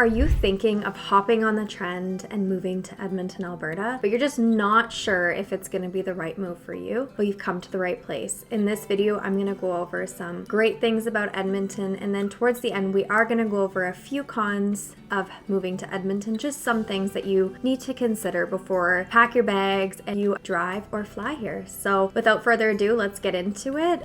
Are you thinking of hopping on the trend and moving to Edmonton, Alberta, but you're just not sure if it's going to be the right move for you? Well, you've come to the right place. In this video, I'm going to go over some great things about Edmonton, and then towards the end, we are going to go over a few cons of moving to Edmonton, just some things that you need to consider before pack your bags and you drive or fly here. So without further ado, let's get into it.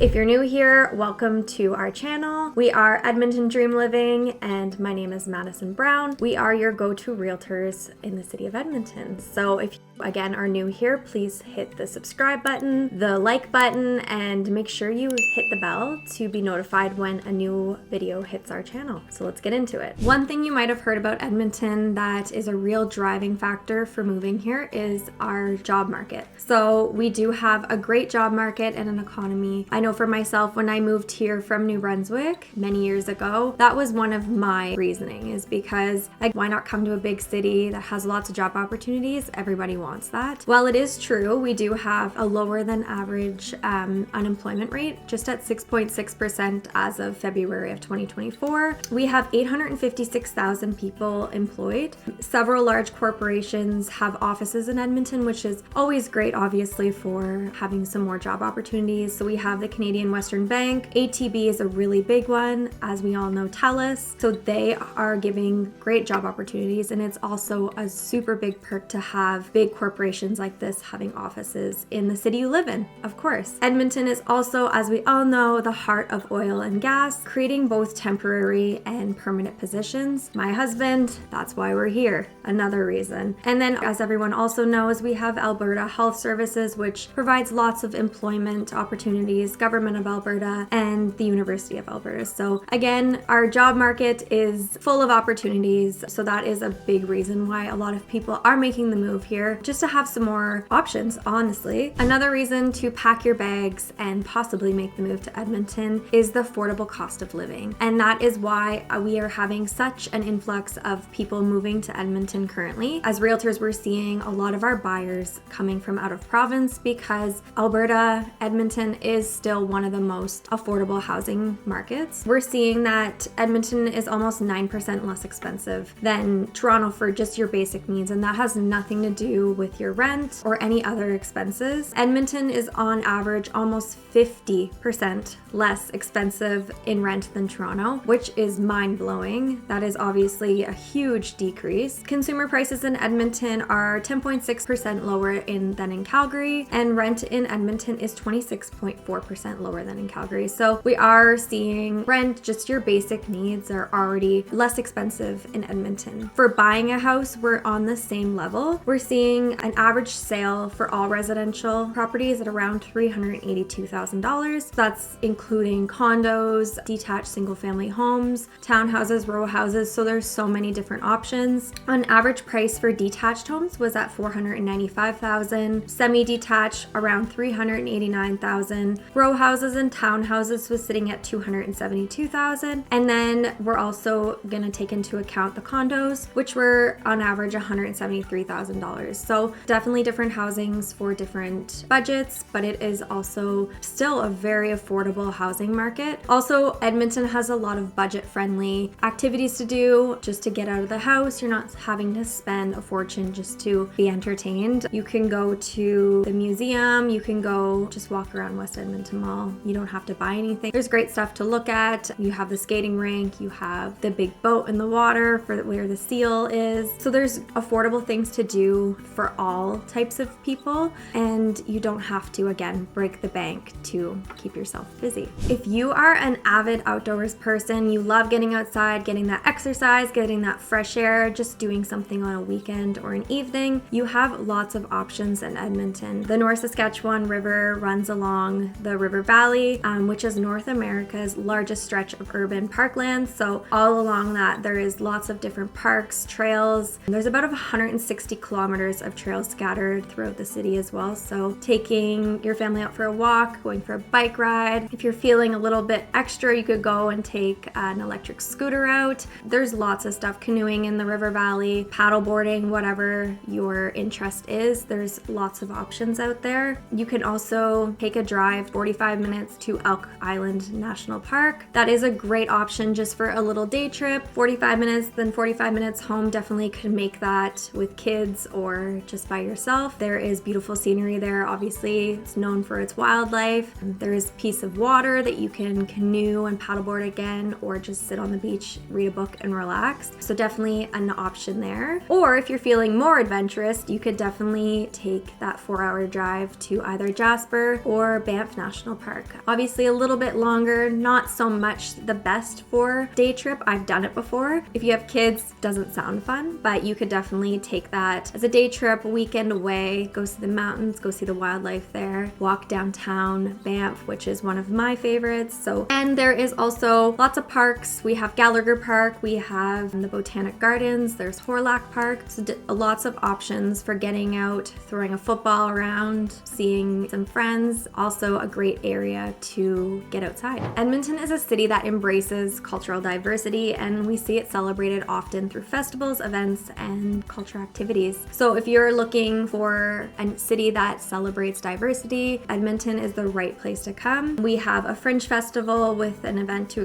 If you're new here, welcome to our channel. We are Edmonton Dream Living, and my name is Madison Brown. We are your go-to realtors in the city of Edmonton. So if you, again, are new here, please hit the subscribe button, the like button, and make sure you hit the bell to be notified when a new video hits our channel. So let's get into it. One thing you might have heard about Edmonton that is a real driving factor for moving here is our job market. So we do have a great job market and an economy. I know for myself, when I moved here from New Brunswick many years ago, that was one of my reasoning, is because why not come to a big city that has lots of job opportunities? Everybody wants that. While it is true, we do have a lower than average unemployment rate, just at 6.6% as of February of 2024. We have 856,000 people employed. Several large corporations have offices in Edmonton, which is always great, obviously, for having some more job opportunities. So we have the Canadian Western Bank. ATB is a really big one, as we all know, TELUS. So they are giving great job opportunities, and it's also a super big perk to have big corporations like this having offices in the city you live in, of course. Edmonton is also, as we all know, the heart of oil and gas, creating both temporary and permanent positions. My husband, that's why we're here, another reason. And then, as everyone also knows, we have Alberta Health Services, which provides lots of employment opportunities, Government of Alberta, and the University of Alberta. So again, our job market is full of opportunities. So that is a big reason why a lot of people are making the move here, just to have some more options, honestly. Another reason to pack your bags and possibly make the move to Edmonton is the affordable cost of living. And that is why we are having such an influx of people moving to Edmonton currently. As realtors, we're seeing a lot of our buyers coming from out of province because Alberta, Edmonton is still one of the most affordable housing markets. We're seeing that Edmonton is almost 9% less expensive than Toronto for just your basic needs, and that has nothing to do with your rent or any other expenses. Edmonton is on average almost 50% less expensive in rent than Toronto, which is mind-blowing. That is obviously a huge decrease. Consumer prices in Edmonton are 10.6% lower than in Calgary, and rent in Edmonton is 26.4% lower than in Calgary. So we are seeing rent, just your basic needs, are already less expensive in Edmonton. For buying a house, we're on the same level. We're seeing an average sale for all residential properties at around $382,000. That's including condos, detached single-family homes, townhouses, row houses. So there's so many different options. An average price for detached homes was at $495,000, semi-detached around $389,000, row houses and townhouses was sitting at $272,000, and then we're also going to take into account the condos, which were on average $173,000. So definitely different housings for different budgets, but it is also still a very affordable housing market. Also, Edmonton has a lot of budget-friendly activities to do just to get out of the house. You're not having to spend a fortune just to be entertained. You can go to the museum, you can go just walk around West Edmonton Mall. You don't have to buy anything. There's great stuff to look at. You have the skating rink, you have the big boat in the water for where the seal is. So there's affordable things to do for all types of people, and you don't have to, again, break the bank to keep yourself busy. If you are an avid outdoors person, you love getting outside, getting that exercise, getting that fresh air, just doing something on a weekend or an evening, you have lots of options in Edmonton. The North Saskatchewan River runs along the river valley, which is North America's largest stretch of urban parklands. So all along that, there is lots of different parks, trails. There's about 160 kilometers of of trails scattered throughout the city as well. So taking your family out for a walk, going for a bike ride. If you're feeling a little bit extra, you could go and take an electric scooter out. There's lots of stuff, canoeing in the river valley, paddleboarding, whatever your interest is. There's lots of options out there. You can also take a drive 45 minutes to Elk Island National Park. That is a great option just for a little day trip. 45 minutes, then 45 minutes home. Definitely could make that with kids or just by yourself. There is beautiful scenery there. Obviously, it's known for its wildlife. There is a piece of water that you can canoe and paddleboard again, or just sit on the beach, read a book, and relax. So definitely an option there. Or if you're feeling more adventurous, you could definitely take that 4-hour drive to either Jasper or Banff National Park. Obviously a little bit longer, not so much the best for day trip. I've done it before. If you have kids, doesn't sound fun, but you could definitely take that as a day trip, a weekend away, go see the mountains, go see the wildlife there, walk downtown Banff, which is one of my favorites. So, and there is also lots of parks. We have Gallagher Park, we have the Botanic Gardens, there's Horlack Park. So lots of options for getting out, throwing a football around, seeing some friends. Also a great area to get outside. Edmonton is a city that embraces cultural diversity, and we see it celebrated often through festivals, events, and cultural activities. So if you're looking for a city that celebrates diversity, Edmonton is the right place to come. We have a Fringe Festival with an event to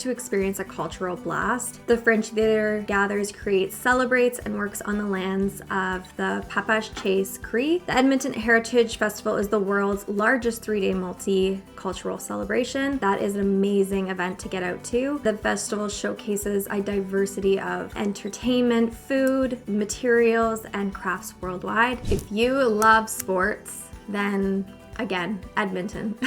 experience a cultural blast. The Fringe Theatre gathers, creates, celebrates, and works on the lands of the Papash Chase Cree. The Edmonton Heritage Festival is the world's largest 3-day multicultural celebration. That is an amazing event to get out to. The festival showcases a diversity of entertainment, food, materials, and crafts worldwide. If you love sports, then again, Edmonton.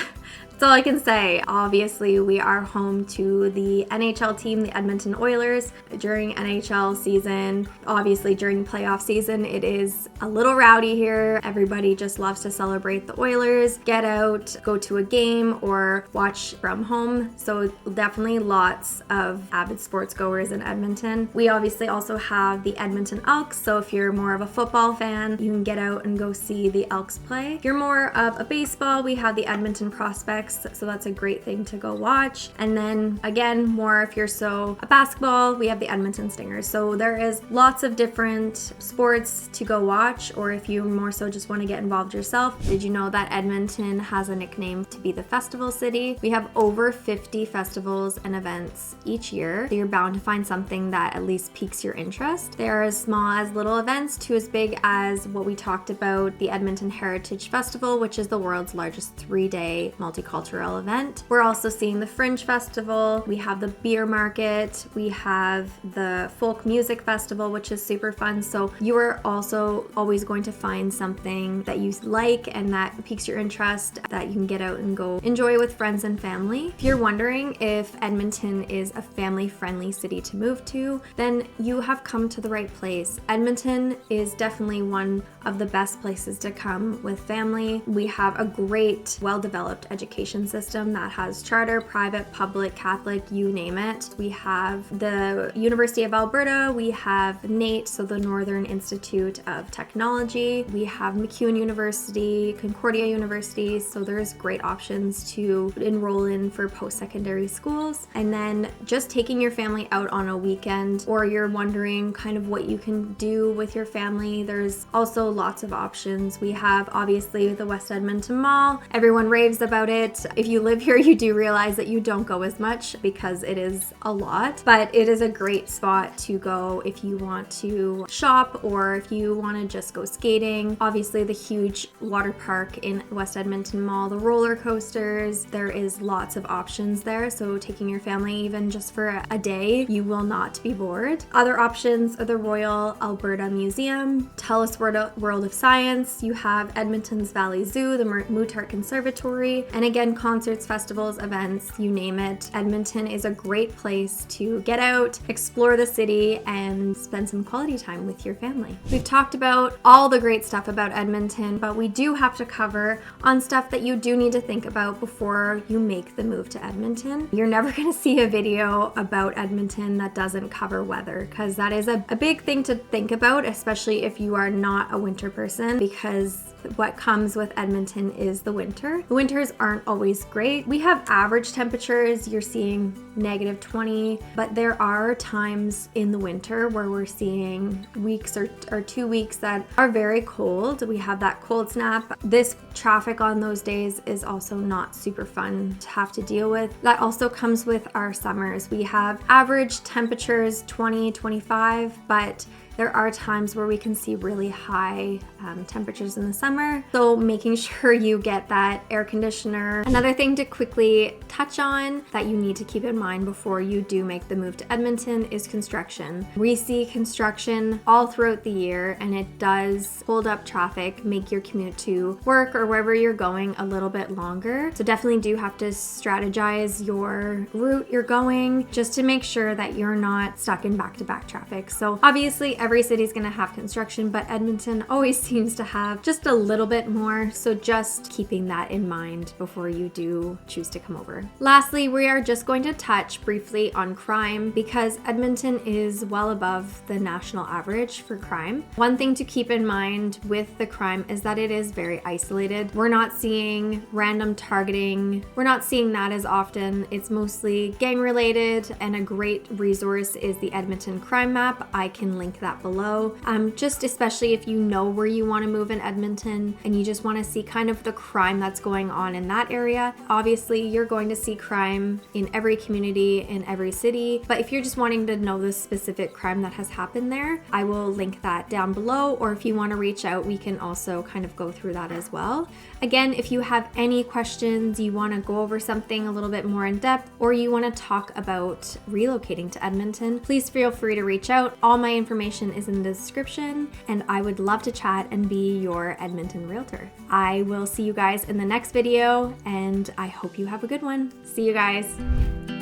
That's all I can say. Obviously, we are home to the NHL team, the Edmonton Oilers. During NHL season, obviously during playoff season, it is a little rowdy here. Everybody just loves to celebrate the Oilers, get out, go to a game, or watch from home. So definitely lots of avid sports goers in Edmonton. We obviously also have the Edmonton Elks. So if you're more of a football fan, you can get out and go see the Elks play. If you're more of a baseball, we have the Edmonton Prospects. So that's a great thing to go watch. And then again, more if you're a basketball, we have the Edmonton Stingers. So there is lots of different sports to go watch, or if you more so just want to get involved yourself. Did you know that Edmonton has a nickname to be the festival city? We have over 50 festivals and events each year. So you're bound to find something that at least piques your interest. They are as small as little events to as big as what we talked about, the Edmonton Heritage Festival, which is the world's largest 3-day multicultural event. We're also seeing the Fringe Festival. We have the beer market. We have the folk music festival, which is super fun. So you are also always going to find something that you like and that piques your interest that you can get out and go enjoy with friends and family. If you're wondering if Edmonton is a family-friendly city to move to, then you have come to the right place. Edmonton is definitely one of the best places to come with family. We have a great, well-developed education system that has charter, private, public, Catholic, you name it. We have the University of Alberta, we have NAIT, so the Northern Institute of Technology, we have MacEwan University, Concordia University, so there's great options to enroll in for post-secondary schools. And then just taking your family out on a weekend, or you're wondering kind of what you can do with your family, there's also lots of options. We have obviously the West Edmonton Mall. Everyone raves about it. If you live here, you do realize that you don't go as much because it is a lot, but it is a great spot to go if you want to shop or if you want to just go skating. Obviously the huge water park in West Edmonton Mall, the roller coasters, there is lots of options there. So taking your family even just for a day, you will not be bored. Other options are the Royal Alberta Museum, TELUS World of Science, you have Edmonton's Valley Zoo, the Mootart Conservatory, and again, Again, concerts, festivals, events, you name it. Edmonton is a great place to get out, explore the city, and spend some quality time with your family. We've talked about all the great stuff about Edmonton, but we do have to cover on stuff that you do need to think about before you make the move to Edmonton. You're never going to see a video about Edmonton that doesn't cover weather, because that is a big thing to think about, especially if you are not a winter person, because what comes with Edmonton is the winter. The winters aren't always great. We have average temperatures. You're seeing -20, but there are times in the winter where we're seeing weeks or 2 weeks that are very cold. We have that cold snap. This traffic on those days is also not super fun to have to deal with. That also comes with our summers. We have average temperatures 20, 25, but there are times where we can see really high temperatures in the summer. So making sure you get that air conditioner. Another thing to quickly touch on that you need to keep in mind before you do make the move to Edmonton is construction. We see construction all throughout the year, and it does hold up traffic, make your commute to work or wherever you're going a little bit longer. So definitely do have to strategize your route you're going just to make sure that you're not stuck in back-to-back traffic. So obviously every city is going to have construction, but Edmonton always seems to have just a little bit more. So just keeping that in mind before you do choose to come over. Lastly, we are just going to touch briefly on crime, because Edmonton is well above the national average for crime. One thing to keep in mind with the crime is that it is very isolated. We're not seeing random targeting. We're not seeing that as often. It's mostly gang related, and a great resource is the Edmonton crime map. I can link that below. Just especially if you know where you want to move in Edmonton and you just want to see kind of the crime that's going on in that area. Obviously, you're going to see crime in every community, in every city, but if you're just wanting to know the specific crime that has happened there, I will link that down below, or if you want to reach out, we can also kind of go through that as well. Again, if you have any questions, you want to go over something a little bit more in depth, or you want to talk about relocating to Edmonton, please feel free to reach out. All my information is in the description, and I would love to chat and be your Edmonton realtor. I will see you guys in the next video, and I hope you have a good one. See you guys.